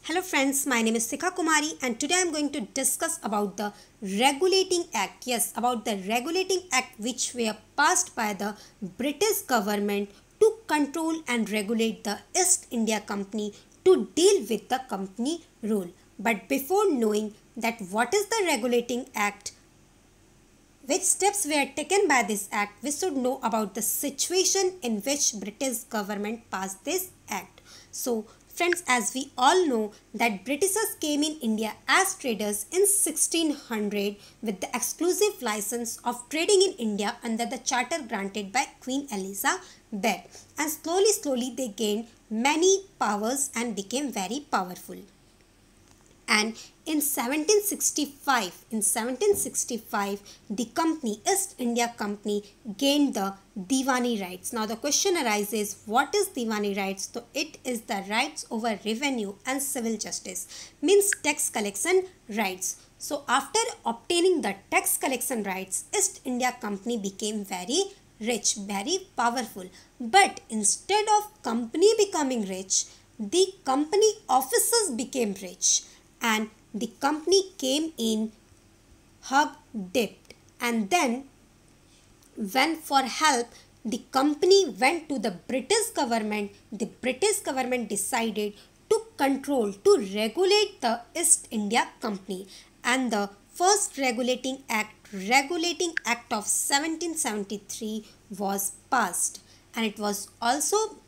Hello friends, my name is Sikha Kumari and today I am going to discuss about the Regulating Act. Yes, about the Regulating Act which were passed by the British government to control and regulate the East India Company to deal with the company rule. But before knowing that what is the Regulating Act, which steps were taken by this act, we should know about the situation in which British government passed this act. So friends, as we all know that Britishers came in India as traders in 1600 with the exclusive license of trading in India under the charter granted by Queen Elizabeth, and slowly they gained many powers and became very powerful. And in 1765, the company, East India Company, gained the Diwani rights. Now the question arises, what is Diwani rights? So it is the rights over revenue and civil justice, means tax collection rights. So after obtaining the tax collection rights, East India Company became very rich, very powerful. But instead of company becoming rich, the company officers became rich. And the company came in hug dipped, and then when for help the company went to the British government. The British government decided to control, to regulate the East India Company, and the first Regulating Act of 1773 was passed, and it was also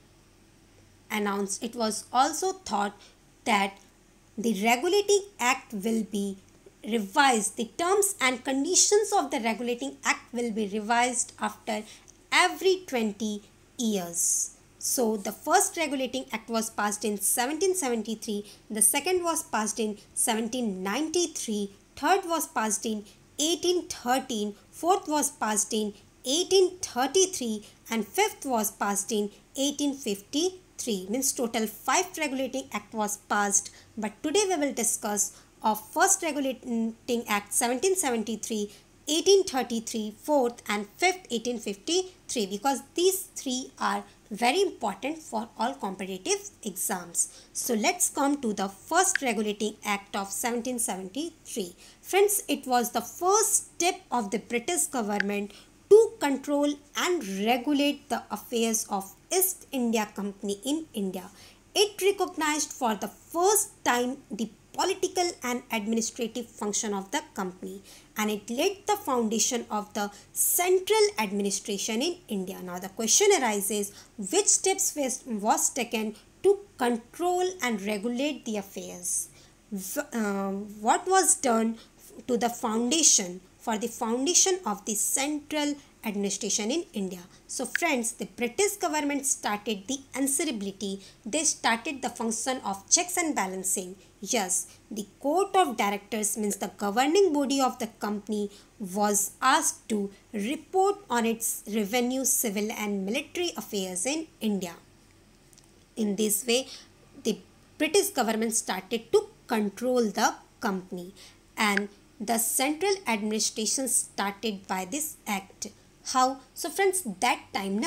announced, it was also thought that the Regulating Act will be revised. The terms and conditions of the Regulating Act will be revised after every 20 years. So the first Regulating Act was passed in 1773, the second was passed in 1793, third was passed in 1813, fourth was passed in 1833, and fifth was passed in 1853. Means total 5 Regulating Act was passed, but today we will discuss of first Regulating Act 1773, 1833, 4th and 5th 1853, because these three are very important for all competitive exams. So let's come to the first Regulating Act of 1773. Friends, it was the first step of the British government to control and regulate the affairs of East India Company in India. It recognized for the first time the political and administrative function of the company, and it laid the foundation of the central administration in India. Now the question arises, which steps was taken to control and regulate the affairs? What was done to the foundation, for the foundation of the central administration in India? So friends, the British government started the answerability. They started the function of checks and balancing. Yes, the court of directors, means the governing body of the company, was asked to report on its revenue, civil and military affairs in India. In this way, the British government started to control the company, and the central administration started by this act. How? So friends, that time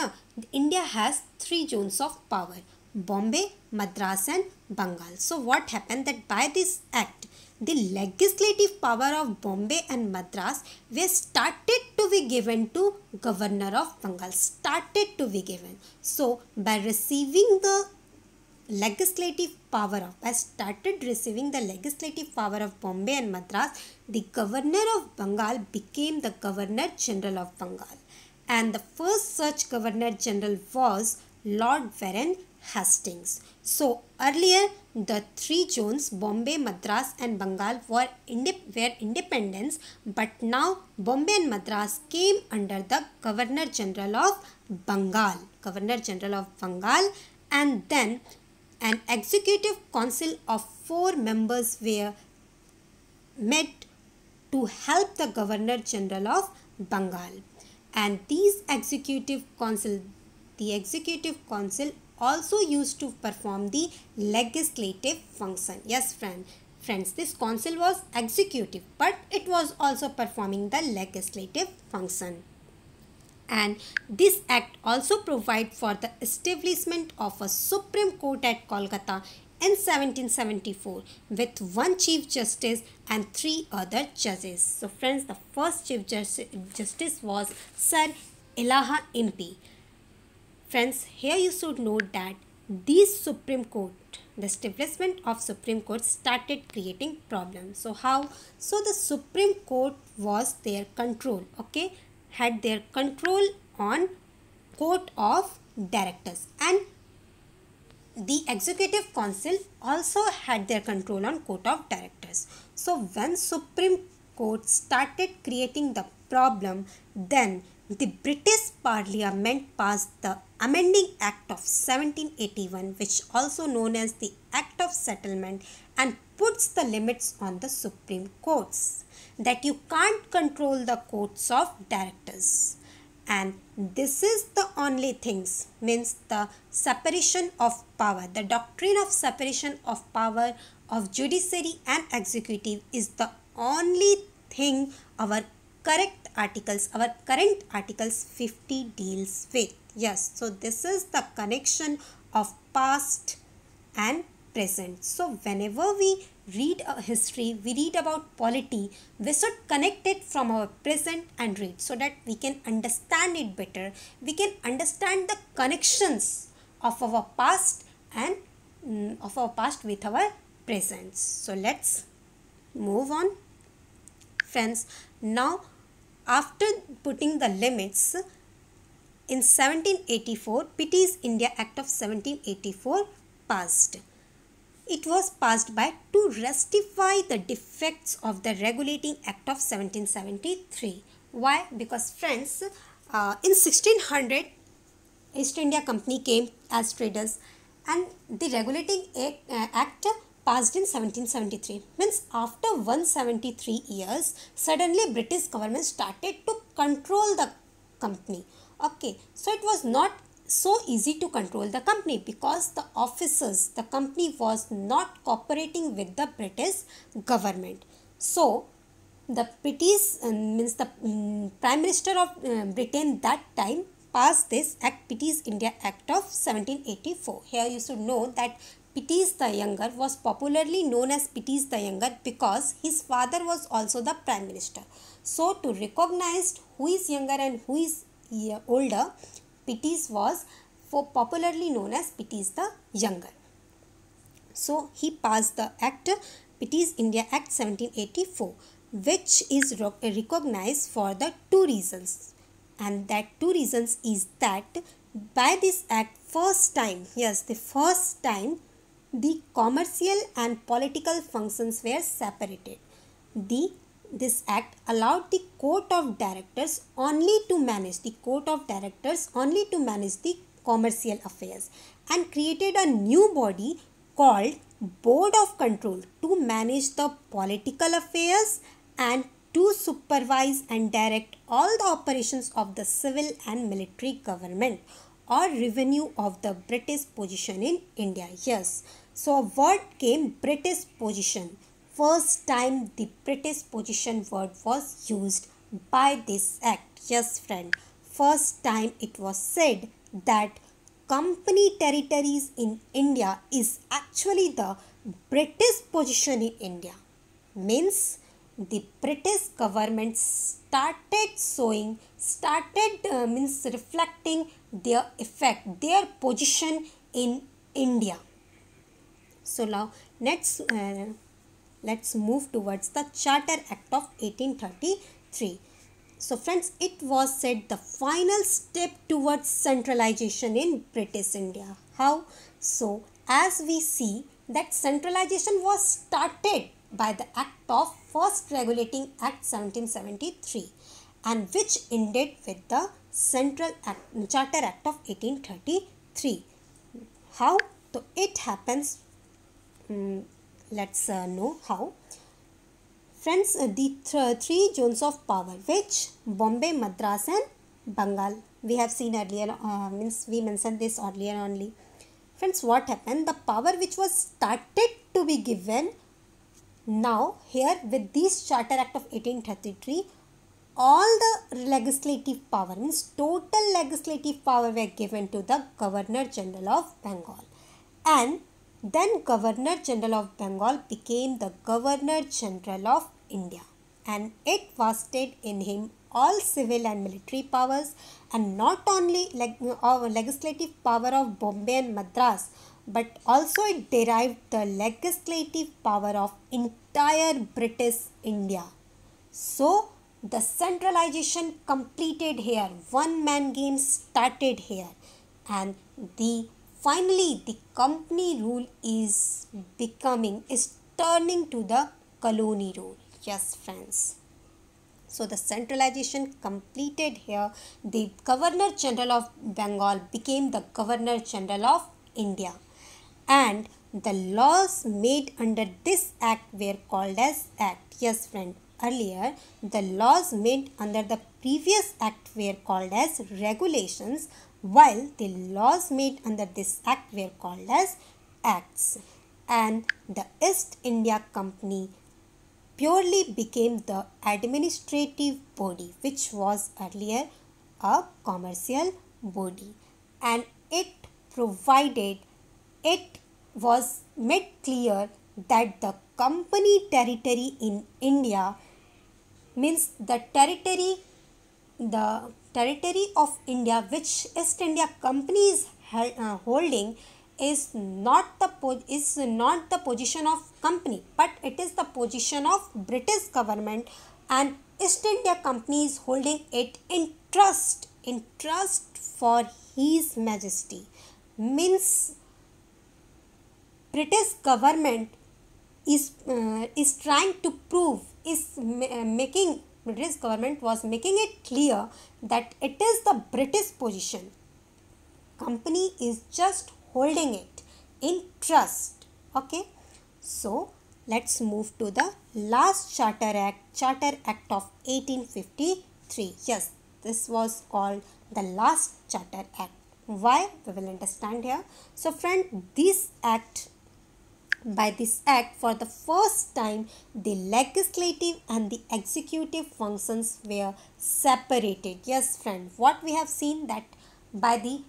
India has 3 zones of power: Bombay, Madras and Bengal. So what happened, that by this act, the legislative power of Bombay and Madras were started to be given to Governor of Bengal. Started to be given. So by receiving the legislative power of, I started receiving the legislative power of Bombay and Madras, the Governor of Bengal became the Governor General of Bengal. And the first such Governor General was Lord Warren Hastings. So earlier the 3 zones, Bombay, Madras and Bengal, were independents, but now Bombay and Madras came under the Governor General of Bengal. And then an executive council of 4 members were met to help the Governor General of Bengal. And these executive council also used to perform the legislative function. Yes friends, this council was executive, but it was also performing the legislative function. And this act also provided for the establishment of a Supreme Court at Kolkata in 1774 with one Chief Justice and three other judges. So friends, the first Chief Justice was Sir Elijah Impey. Friends, here you should note that these Supreme Court, the establishment of Supreme Court started creating problems. So how? So the Supreme Court was their control, okay, had their control on Court of Directors, and the Executive Council also had their control on Court of Directors. So when Supreme Court started creating the problem, then the British Parliament passed the Amending Act of 1781, which also known as the Act of Settlement, and puts the limits on the Supreme Courts that you can't control the courts of directors. And this is the only things, means the separation of power, the doctrine of separation of power of judiciary and executive is the only thing our current articles 50 deals with. Yes, so this is the connection of past and present. So whenever we read a history, we read about polity, we should connect it from our present and read, so that we can understand it better. We can understand the connections of our past and with our present. So let's move on. Friends, now after putting the limits, in 1784, British India Act of 1784 passed. It was passed to rectify the defects of the Regulating Act of 1773. Why? Because friends, in 1600, East India Company came as traders, and the Regulating Act passed in 1773. Means after 173 years, suddenly British government started to control the company. Okay, so it was not so easy to control the company because the officers, the company was not cooperating with the British government. So the British means the Prime Minister of Britain that time passed this Act, British India Act of 1784. Here you should know that British the Younger was popularly known as British the Younger because his father was also the Prime Minister. So to recognize who is younger and who is older, British was popularly known as British the Younger. So he passed the Act, British India Act 1784, which is recognized for the two reasons. And that two reasons is that by this act, first time, yes, the first time, the commercial and political functions were separated. This act allowed the Court of Directors only to manage the commercial affairs, and created a new body called Board of Control to manage the political affairs and to supervise and direct all the operations of the civil and military government or revenue of the British position in India. Yes, so a word came, British position. First time the British position word was used by this act. Yes friend, first time it was said that company territories in India is actually the British position in India. Means the British government started reflecting their effect, their position in India. So now let's move towards the Charter Act of 1833. So friends, it was said the final step towards centralization in British India. How? So as we see that centralization was started by the act of first Regulating Act 1773, and which ended with the Charter Act of 1833. How? So it happens. Let's know how. Friends, the three zones of power, which Bombay, Madras and Bengal, we have seen earlier, we mentioned this earlier only. Friends, what happened? The power which was started to be given, now here with this Charter Act of 1833, all the legislative power, means total legislative power were given to the Governor General of Bengal. And Then Governor General of Bengal became the Governor General of India, and it vested in him all civil and military powers, and not only legislative power of Bombay and Madras, but also it derived the legislative power of entire British India. So the centralization completed here, one man game started here, and the finally the company rule is turning to the colony rule. Yes, friends. So the centralization completed here. The Governor General of Bengal became the Governor General of India, and the laws made under this act were called as Act. Yes, friend. Earlier, the laws made under the previous act were called as regulations, while the laws made under this act were called as acts. And the East India Company purely became the administrative body, which was earlier a commercial body, and it was made clear that the company territory in India means the territory of India which East India Company is holding is not the position of company, but it is the position of British government, and East India Company is holding it in trust for His Majesty. Means British government is trying to prove making British government was making it clear that it is the British position. Company is just holding it in trust. Okay, so let's move to the last Charter Act of 1853. Yes, this was called the last Charter Act. Why? We will understand here. So friend, by this act, for the first time, the legislative and the executive functions were separated. Yes, friend, what we have seen that by the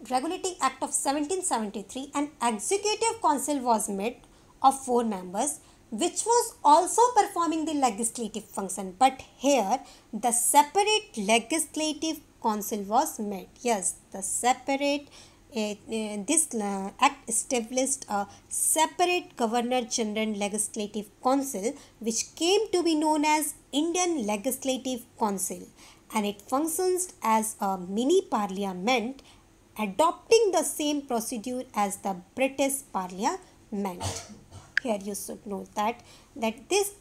Regulating Act of 1773, an executive council was made of 4 members, which was also performing the legislative function. But here, the separate legislative council was made. Yes, the separate this act established a separate Governor General Legislative Council, which came to be known as Indian Legislative Council, and it functions as a mini parliament, adopting the same procedure as the British Parliament. Here you should note that this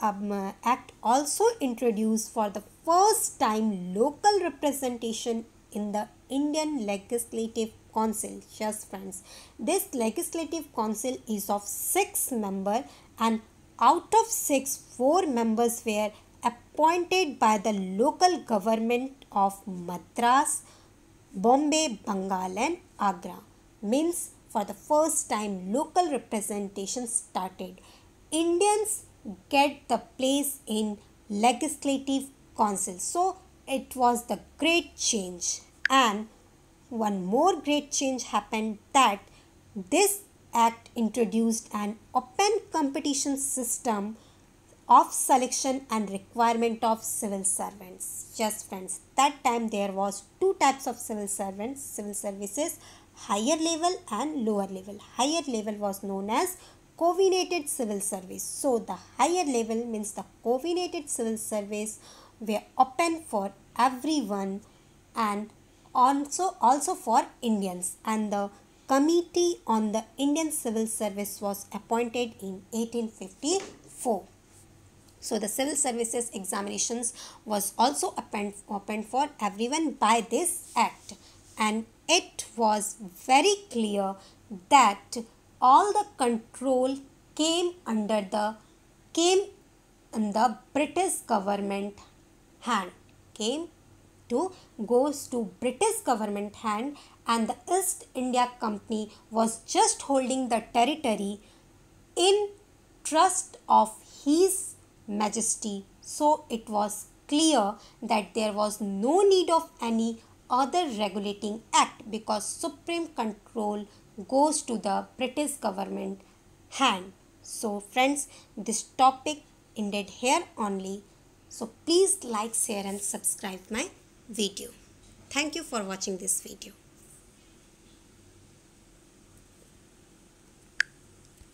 act also introduced for the first time local representation in the Indian Legislative Council. Yes, friends, this Legislative Council is of 6 members, and out of 6, 4 members were appointed by the local government of Madras, Bombay, Bengal and Agra. Means for the first time local representation started. Indians get the place in legislative council. So it was the great change. And one more great change happened, that this act introduced an open competition system of selection and requirement of civil servants. Yes, friends, that time there was 2 types of civil servants, civil services, higher level and lower level. Higher level was known as covenanted civil service. So the higher level means the covenanted civil service were open for everyone, and also for Indians, and the Committee on the Indian Civil Service was appointed in 1854. So the civil services examinations was also opened for everyone by this act, and it was very clear that all the control came in the British government hand, goes to British government hand, and the East India Company was just holding the territory in trust of His Majesty. So it was clear that there was no need of any other regulating act, because supreme control goes to the British government hand. So friends, this topic ended here only. So please like, share and subscribe my video. Thank you for watching this video.